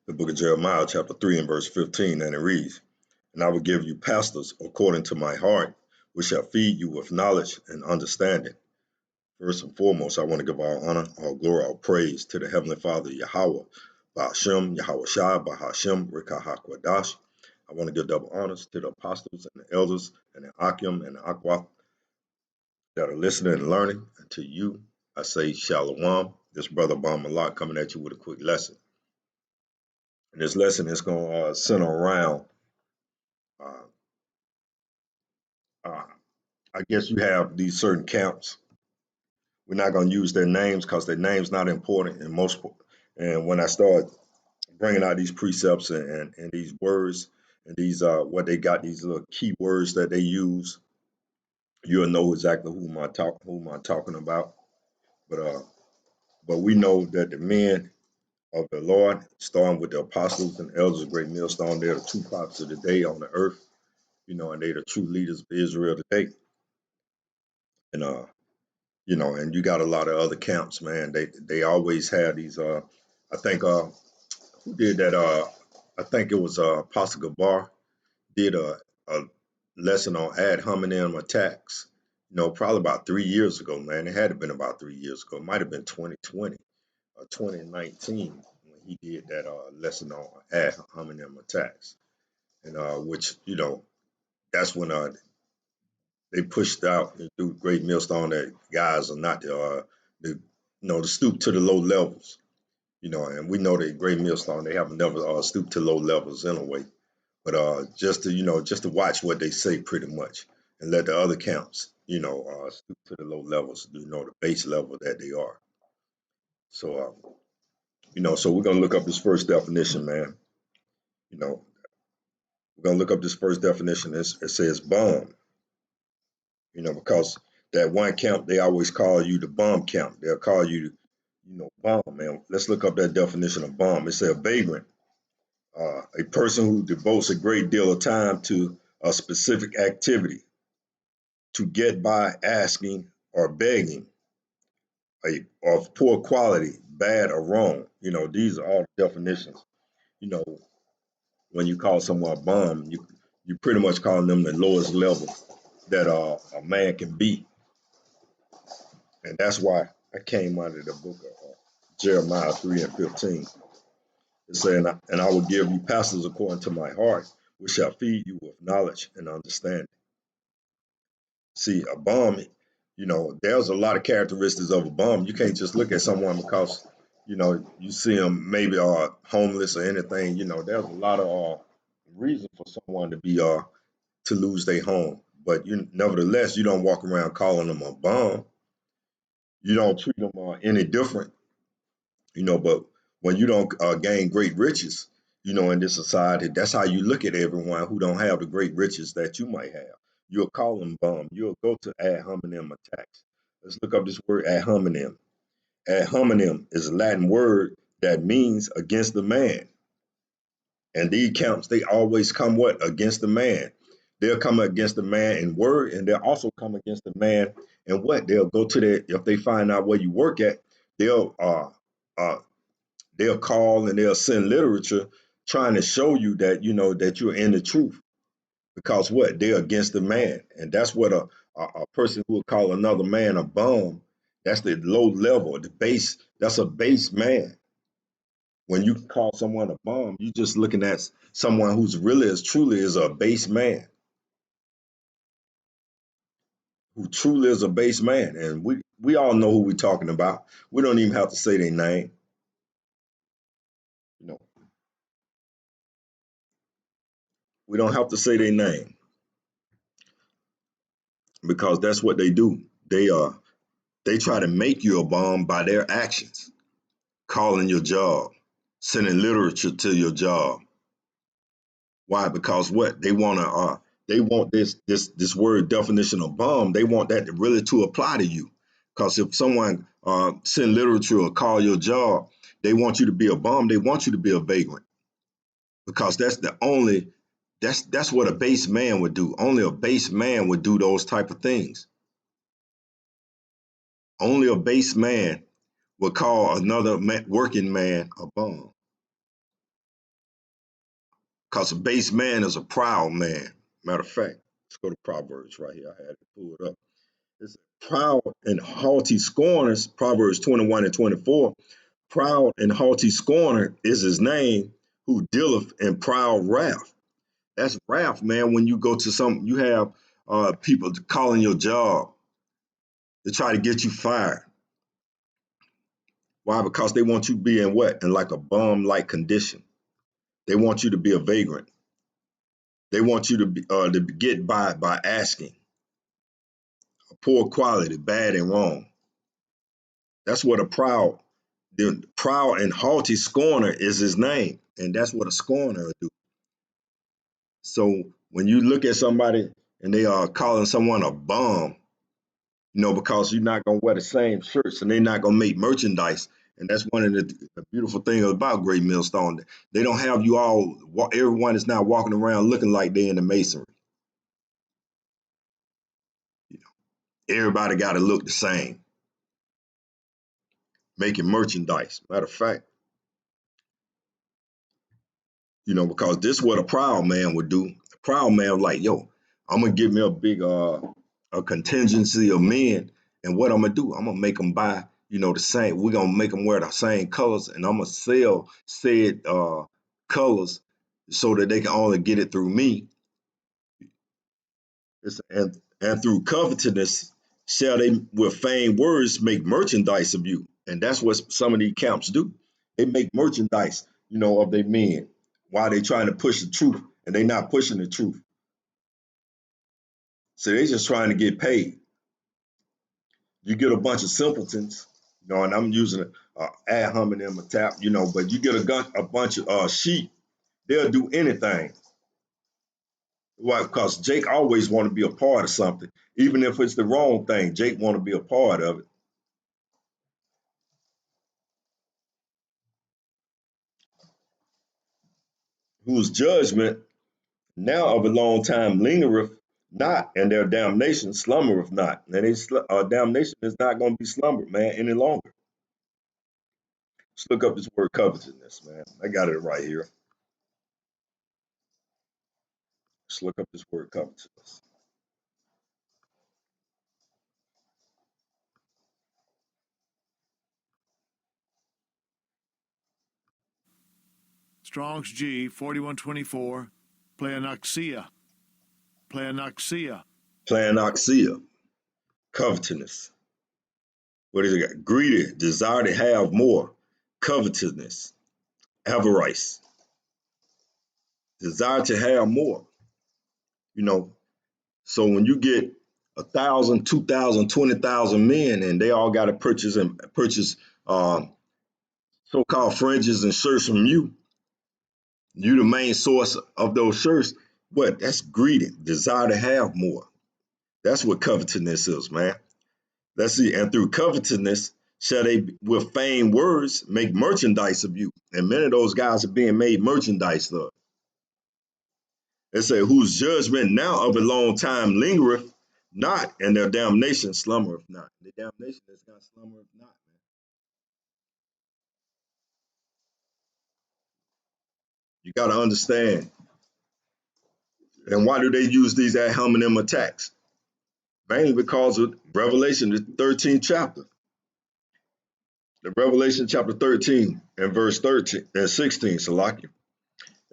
the book of Jeremiah, chapter 3 and verse 15, and it reads, "And I will give you pastors according to my heart, which shall feed you with knowledge and understanding." First and foremost, I want to give all honor, all glory, all praise to the Heavenly Father, Yahweh, Ba'ashem, Yahweh Shai, Bahashem, Rikahakwadash. I want to give double honors to the apostles and the elders and the Akim and the Akwa that are listening and learning. And to you, I say Shalom. This brother Bon Malak coming at you with a quick lesson. And this lesson is going to center around, uh, uh, I guess you have these certain camps. We're not going to use their names because their name's not important in most. And when I start bringing out these precepts and these words and these what they got, these little key words that they use, you'll know exactly who am I talking about. But we know that the men of the Lord, starting with the apostles and elders of Great Millstone, they're the true prophets of the day on the earth, and they're the true leaders of Israel today. And and you got a lot of other camps, man. They always have these. I think who did that? I think it was Apostle Gabar did a lesson on ad hominem attacks. Probably about 3 years ago, man. It had to have been about 3 years ago. It might have been 2020 or 2019 when he did that lesson on ad hominem attacks, and which that's when they pushed out through Great Millstone that guys are not to stoop to the low levels, and we know that Great Millstone they have never stooped to low levels anyway, but just to watch what they say pretty much, and let the other camps stoop to the low levels, the base level that they are. So so we're gonna look up this first definition, man. You know, we're gonna look up this first definition. It says bomb. Because that one camp, they always call you the bomb camp. They'll call you, bomb, man. Let's look up that definition of bomb. It says a vagrant, a person who devotes a great deal of time to a specific activity to get by asking or begging, of poor quality, bad or wrong. These are all definitions. You know, when you call someone a bum, you pretty much calling them the lowest level that a man can be. And that's why I came out of the book of Jeremiah 3 and 15. It said, and I will give you pastors according to my heart, which shall feed you with knowledge and understanding. See, a bum, there's a lot of characteristics of a bum. You can't just look at someone because, you see them maybe homeless or anything. There's a lot of reason for someone to be to lose their home. But nevertheless, you don't walk around calling them a bum. You don't treat them any different, but when you don't gain great riches, in this society, that's how you look at everyone who don't have the great riches that you might have. You'll call them bum. You'll go to ad hominem attacks. Let's look up this word ad hominem. Ad hominem is a Latin word that means against the man. And these camps, they always come what? Against the man. They'll come against the man in word, and they'll also come against the man in what? They'll go to if they find out where you work at, they'll uh, they'll call and they'll send literature trying to show you that that you're in the truth, because what? They're against the man, and that's what a person who would call another man a bum. That's the low level, the base. That's a base man. When you call someone a bum, you're just looking at someone who's really as truly is a base man, who truly is a base man, and we all know who we're talking about. We don't even have to say their name. You know, we don't have to say their name because that's what they do. They try to make you a bum by their actions, calling your job, sending literature to your job. Why? Because what they want this word definition of bum. They want that to really to apply to you. Because if someone send literature or call your job, they want you to be a bum. They want you to be a vagrant, because that's what a base man would do. Only a base man would do those type of things. Only a base man would call another working man a bum. because a base man is a proud man. Matter of fact, let's go to Proverbs right here. I had to pull it up. It's proud and haughty scorners, Proverbs 21 and 24. Proud and haughty scorner is his name, who dealeth in proud wrath. That's wrath, man. When you go to you have people calling your job to try to get you fired. Why? Because they want you to be in what? In like a bum-like condition. They want you to be a vagrant. They want you to get by asking. Poor quality, bad and wrong. That's what the proud and haughty scorner is his name, and that's what a scorner will do. So when you look at somebody and they are calling someone a bum, because you're not gonna wear the same shirts and they're not gonna make merchandise. And that's one of the beautiful things about Great Millstone. They don't have you all. Everyone is now walking around looking like they're in the masonry. Everybody got to look the same, making merchandise. Matter of fact, because this is what a proud man would do. A proud man like, yo, I'm gonna give me a big a contingency of men, and what I'm gonna do, I'm gonna make them buy, the same. We're gonna make them wear the same colors, and I'm gonna sell said colors so that they can only get it through me. And through covetousness shall they with feigned words make merchandise of you. And that's what some of these camps do. They make merchandise, of their men while they trying to push the truth, and they not pushing the truth. So they just trying to get paid. You get a bunch of simpletons, and I'm using ad hominem tap, but you get a bunch of sheep, they'll do anything. Why? Because Jake always want to be a part of something, even if it's the wrong thing. Jake want to be a part of it. Whose judgment now of a long time lingereth not, and their damnation slumbereth not. And damnation is not going to be slumbered, man, any longer. Let's look up this word covetousness, man. I got it right here. Let's look up this word covetousness. Strong's G 4124, pleonoxia. Pleonoxia. Pleonoxia, covetousness. What is it? Greedy, desire to have more. Covetousness, avarice, desire to have more. You know, so when you get 1,000, 2,000, 20,000 men, and they all got to purchase so-called fringes and shirts from you, you the main source of those shirts. What? That's greedy, desire to have more. That's what covetousness is, man. Let's see. And through covetousness shall they with feigned words make merchandise of you. And many of those guys are being made merchandise of. It say, whose judgment now of a long time lingereth not, and their damnation slumbereth not. The damnation is not slumbereth not, man. You got to understand. And why do they use these ad hominem attacks? Mainly because of Revelation, the 13th chapter. The Revelation chapter 13 and verse 13 and 16, Salaki.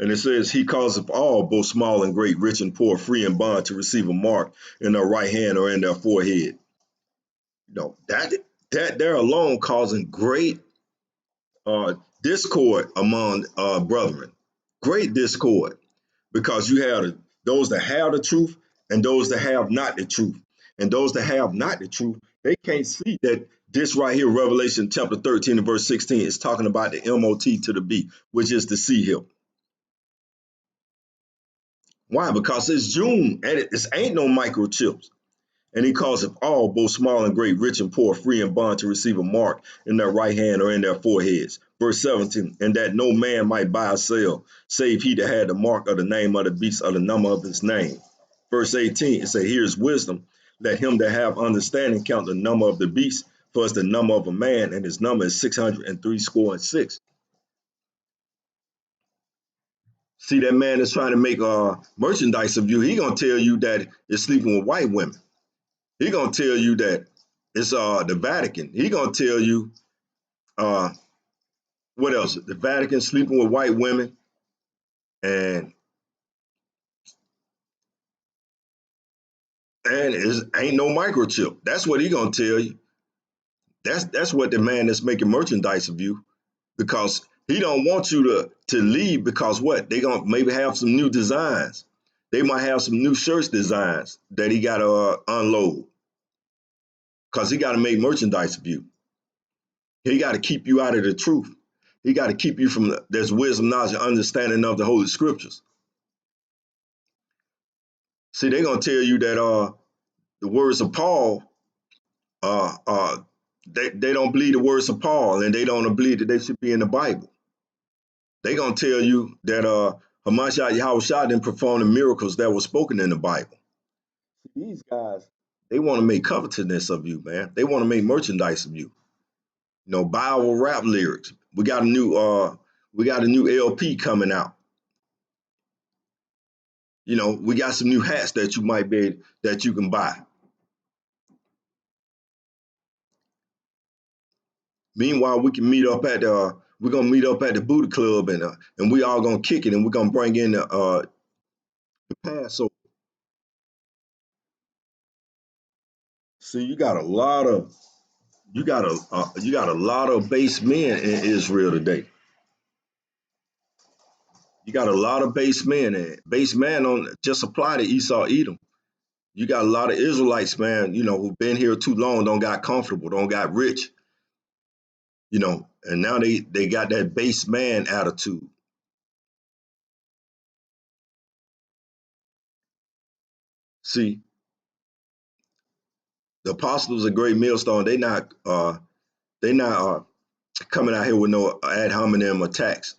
And it says, he causeth all, both small and great, rich and poor, free and bond, to receive a mark in their right hand or in their forehead. That there alone causing great discord among brethren. Great discord. Because you have those that have the truth and those that have not the truth. And those that have not the truth, they can't see that this right here, Revelation chapter 13 and verse 16, is talking about the MOT to the B, which is the C hill. Why? Because it's June and it ain't no microchips. And he calls it all, both small and great, rich and poor, free and bond, to receive a mark in their right hand or in their foreheads. Verse 17, and that no man might buy or sell, save he that had the mark of the name of the beast or the number of his name. Verse 18, it says, here's wisdom. Let him that have understanding count the number of the beast, for it's the number of a man, and his number is 603 score and six. See, that man that's trying to make merchandise of you, he gonna tell you that it's sleeping with white women. He gonna tell you that it's the Vatican. He gonna tell you uh what else? The Vatican sleeping with white women, and it ain't no microchip. That's what he gonna tell you. That's what the man that's making merchandise of you, because he don't want you to leave, because what? They gonna maybe have some new designs. They might have some new shirts designs that he gotta unload, because he gotta make merchandise of you. He gotta keep you out of the truth. He gotta keep you from there's wisdom, knowledge, and understanding of the Holy Scriptures. See, they gonna tell you that the words of Paul, uh, uh, they don't believe the words of Paul, and they don't believe that they should be in the Bible. They gonna tell you that Hamashiach Yahushua didn't perform the miracles that were spoken in the Bible. These guys, they want to make covetousness of you, man. They want to make merchandise of you. You know, Bible rap lyrics. We got a new LP coming out. You know, we got some new hats that you might be that you can buy. Meanwhile, we're gonna meet up at the Booty Club, and we all gonna kick it, and we're gonna bring in the Passover. See, you got a lot of base men in Israel today. You got a lot of base men, and base man don't just apply to Esau Edom. You got a lot of Israelites, man, who've been here too long, don't got comfortable, don't got rich, and now they got that base man attitude. See, the apostles of Great Millstone, they not coming out here with no ad hominem attacks.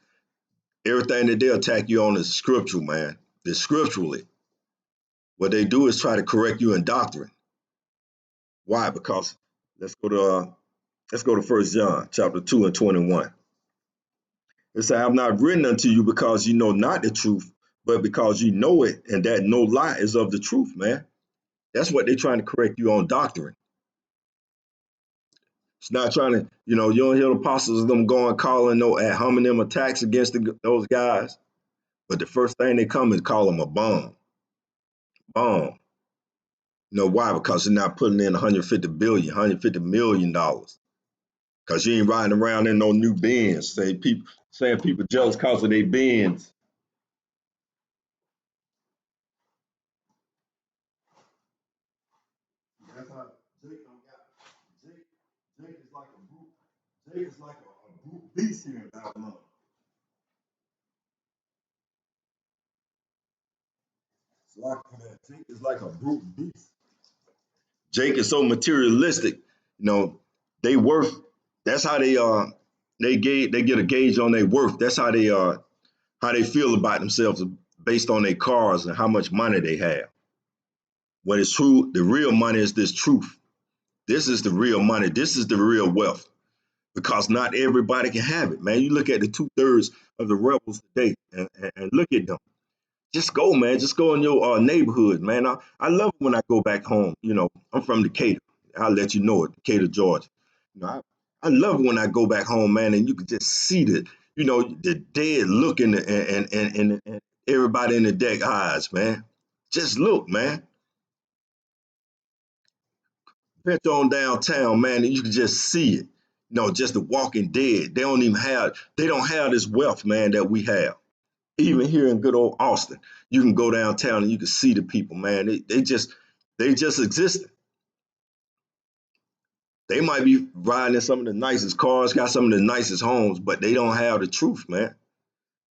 Everything that they attack you on is scriptural, man. It's scripturally. What they do is try to correct you in doctrine. Why? Because let's go to let's go to 1 John chapter 2 and 21. It says, I have not written unto you because you know not the truth, but because you know it, and that no lie is of the truth, man. That's what they're trying to correct you on doctrine. It's not trying to, you don't hear the apostles of them going calling no ad hominem attacks against those guys. But the first thing they come is call them a bomb. Bomb. You know why? Because you're not putting in 150 billion, $150 million. Because you ain't riding around in no new Benz. Saying people jealous because of their Benz. That's how Jake don't got Jake. Jake is like a brute. Jake is like a brute beast here in Babylon. It's like that. Jake is like a brute beast. Jake is so materialistic. You know, they worth. That's how they get a gauge on their worth. That's how they feel about themselves based on their cars and how much money they have. When it's true, the real money is this truth. This is the real money. This is the real wealth, because not everybody can have it, man. You look at the 2/3 of the rebels today, and look at them. Just go, man. Just go in your neighborhood, man. I love it when I go back home. I'm from Decatur. I'll let you know it, Decatur, Georgia. I love it when I go back home, man, and you can just see the dead look and everybody in the deck eyes, man. Just look, man. Venture on downtown, man, and you can just see it. Just the walking dead. They don't have this wealth, man, that we have. Even here in good old Austin, you can go downtown and you can see the people, man. They just exist. They might be riding in some of the nicest cars, got some of the nicest homes, but they don't have the truth, man.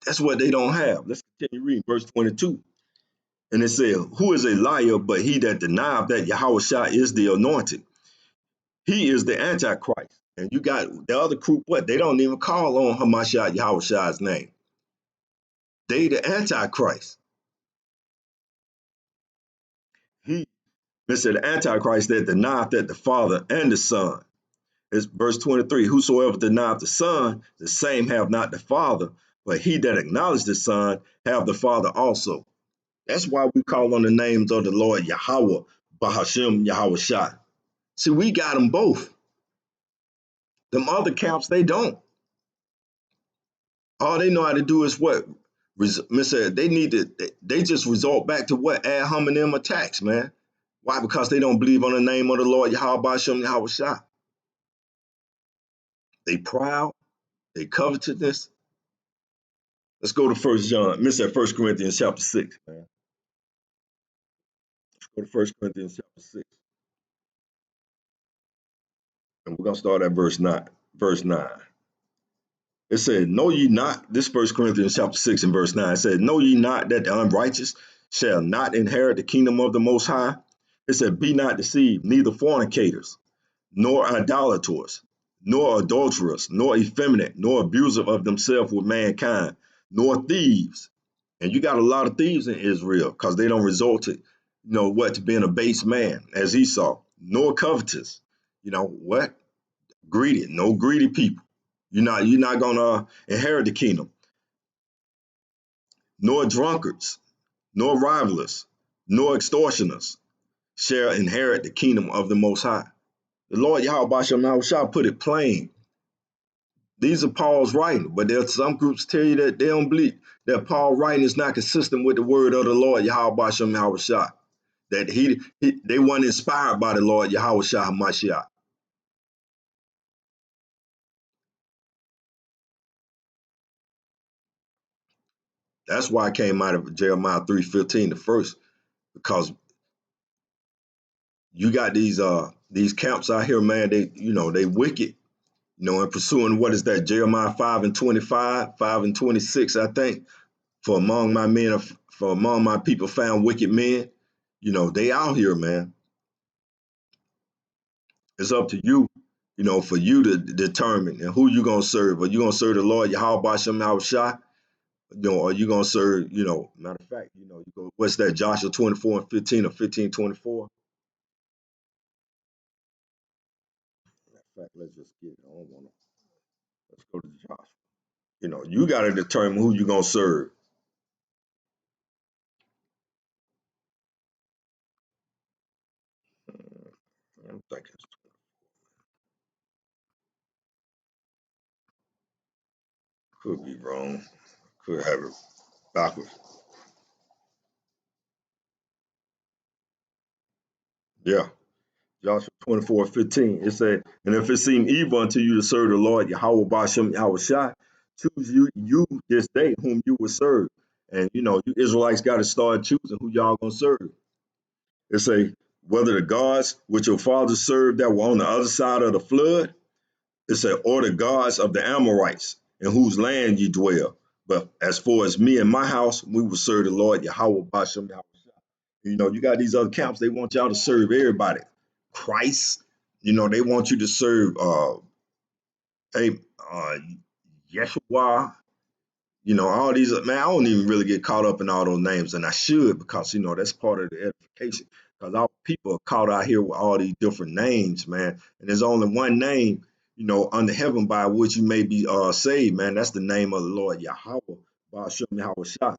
That's what they don't have. Let's continue reading verse 22. And it says, who is a liar but he that denieth that Yahushua is the anointed? He is the Antichrist. And you got the other group, what? They don't even call on Hamashiach Yahushua's name. They the Antichrist. He said the Antichrist that denieth that the Father and the Son. It's verse 23. Whosoever denieth the Son, the same have not the Father. But he that acknowledges the Son have the Father also. That's why we call on the names of the Lord Yahweh, Bahashem, Yahweh Shai. See, we got them both. Them other camps, they don't. All they know how to do is what? They need to, they just resort back to what? Ad hominem attacks, man. Why? Because they don't believe on the name of the Lord Yahweh Bahashem, Yahweh Shai. They proud, they covetousness. Let's go to First John. Miss that First Corinthians chapter 6, man. Let's go to First Corinthians chapter 6. And we're gonna start at verse 9. Verse 9. It said, know ye not, this First Corinthians chapter 6 and verse 9 said, know ye not that the unrighteous shall not inherit the kingdom of the Most High? It said, be not deceived, neither fornicators, nor idolaters, nor adulterers, nor effeminate, nor abusive of themselves with mankind, nor thieves. And you got a lot of thieves in Israel because they don't resort to, to being a base man, as Esau, nor covetous. What? Greedy, no greedy people. You're not gonna inherit the kingdom, nor drunkards, nor rivalers, nor extortioners shall inherit the kingdom of the Most High. The Lord Yahweh Bashem Yahushua put it plain. These are Paul's writing, but there's some groups tell you that they don't believe that Paul's writing is not consistent with the word of the Lord Yahweh Bashem Yahushua. That they weren't inspired by the Lord Yahweh Shah Hamashiach. That's why I came out of Jeremiah 3:15 the first, because you got these camps out here, man. They wicked, and pursuing what is that? Jeremiah 5:25, 5:26, I think. For among my men, for among my people found wicked men. They out here, man. It's up to you, for you to determine and who you gonna serve. Are you gonna serve the Lord Yahweh Bashem Yahushua? Are you gonna serve, matter of fact, you go, what's that, Joshua 24:15 or 15:24? Matter of fact, let's just get it. I don't wanna let's go to Joshua. You gotta determine who you gonna serve. I'm thinking could be wrong. Could have it backwards. Yeah. Joshua 24:15. It said, and if it seem evil unto you to serve the Lord Yahweh Bashem Yahweh Shai, choose you this day whom you will serve. And you Israelites got to start choosing who y'all gonna serve. It say, whether the gods which your fathers served that were on the other side of the flood, it said, or the gods of the Amorites in whose land ye dwell. But as far as me and my house, we will serve the Lord Yahweh Bashem Yahweh. You got these other camps, they want y'all to serve everybody. Christ, they want you to serve hey, Yeshua, all these, man, I don't even really get caught up in all those names, and I should, because that's part of the edification. Because our people are caught out here with all these different names, man. And there's only one name, under heaven by which you may be saved, man. That's the name of the Lord Yahweh, Ba'ashem Yahweh Shah.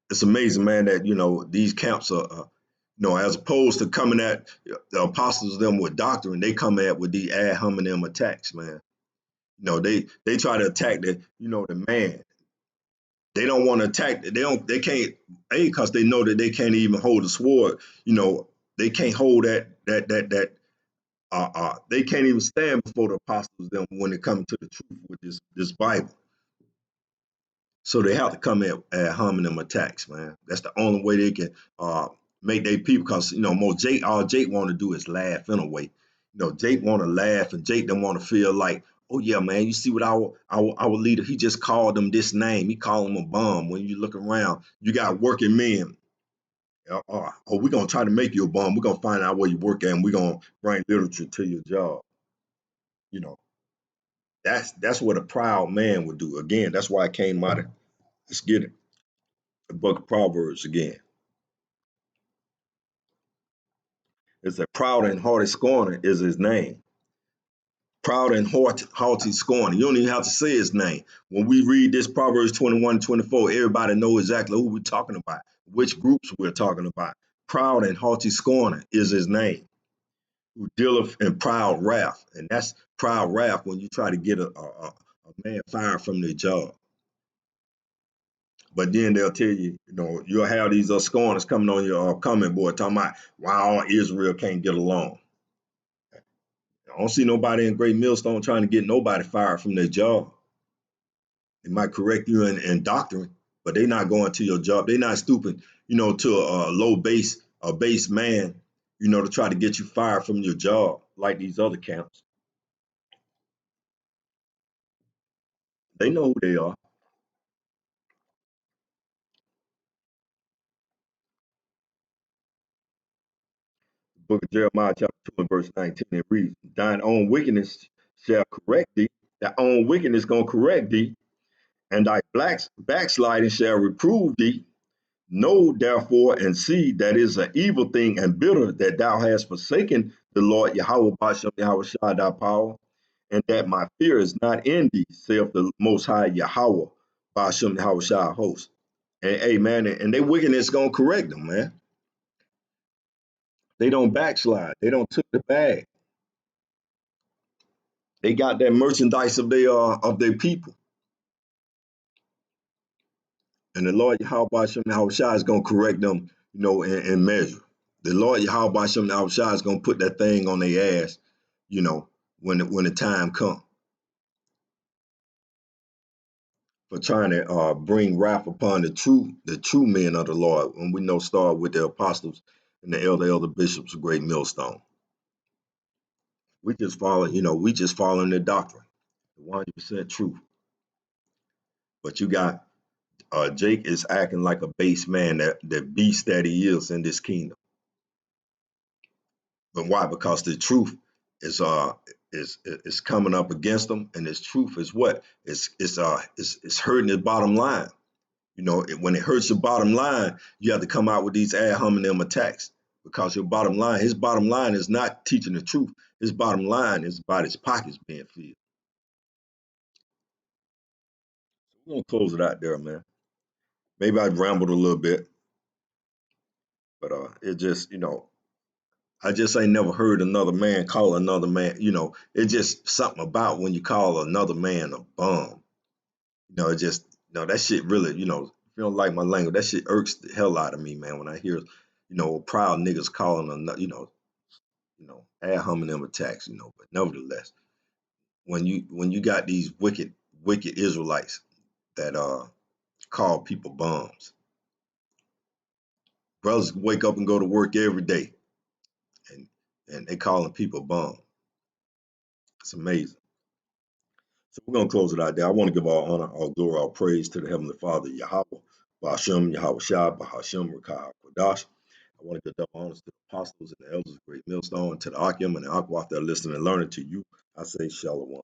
It's amazing, man, that these camps are, as opposed to coming at the apostles them with doctrine, they come at with these ad hominem attacks, man. They try to attack the man. They don't want to attack. They can't. Because they know that they can't even hold a sword. They can't hold that. They can't even stand before the apostles them when it comes to the truth with this Bible. So they have to come at hominem attacks, man. That's the only way they can make their people, because most all Jake want to do is laugh in a way. Jake want to laugh, and Jake don't want to feel like, oh yeah, man, you see what our leader, he just called them this name. He called them a bum. When you look around, you got working men. We're gonna try to make you a bum. We're gonna find out where you work at, and we're gonna bring literature to your job. You know, that's what a proud man would do. Again, that's why I came out of. Let's get it. The book of Proverbs again. It's a proud and haughty scorner is his name. Proud and haughty scorner. You don't even have to say his name. When we read this Proverbs 21:24, everybody knows exactly who we're talking about, which groups we're talking about. Proud and haughty scorner is his name, who dealeth in proud wrath. And that's proud wrath when you try to get a man fired from their job. But then they'll tell you, you'll have these scorners coming on your comment board talking about why all Israel can't get along. I don't see nobody in Great Millstone trying to get nobody fired from their job. They might correct you in doctrine, but they're not going to your job. They're not stooping, to a base man, to try to get you fired from your job like these other camps. They know who they are. The book of Jeremiah, chapter 2, and verse 19, it reads, thine own wickedness shall correct thee. Thy own wickedness gonna correct thee, and thy backsliding shall reprove thee. Know therefore and see that it is an evil thing and bitter that thou hast forsaken the Lord Yahweh Bashem Yahweh Shai thy power, and that my fear is not in thee, saith the Most High Yahweh Bashem Yahweh Shai host. And hey man, and their wickedness gonna correct them, man. They don't backslide. They don't took the bag. They got that merchandise of their people. And the Lord Yahweh Bashem Yahweh Shai is gonna correct them, in measure. The Lord Yahweh Bashem Yahweh Shai is gonna put that thing on their ass, when the time comes, for trying to bring wrath upon the true men of the Lord. When we know start with the apostles and the elder bishops of Great Millstone. We just following the doctrine, the 100% truth. But you got Jake is acting like a base man, that beast that he is in this kingdom. But why? Because the truth is coming up against him, and this truth is what? It's hurting his bottom line. When it hurts your bottom line, you have to come out with these ad hominem attacks, because his bottom line is not teaching the truth. His bottom line is about his pockets being filled. We're gonna close it out there, man. Maybe I rambled a little bit, but it just, I just ain't never heard another man call another man, it's just something about when you call another man a bum. It just, that shit really, if you don't like my language, that shit irks the hell out of me, man, when I hear, proud niggas calling another, ad hominem attacks, but nevertheless, when you got these wicked Israelites that call people bums, brothers wake up and go to work every day, and they calling people bums. It's amazing. So we're going to close it out there. I want to give all honor, all glory, all praise to the Heavenly Father, Yahweh, Ba'ashem, Yahweh Shai, Ba'ashem, Rakah, Kodash. I want to give double honors to the apostles and the elders of Great Millstone, and to the Akim and the Akwath that are listening and learning. To you, I say Shalom.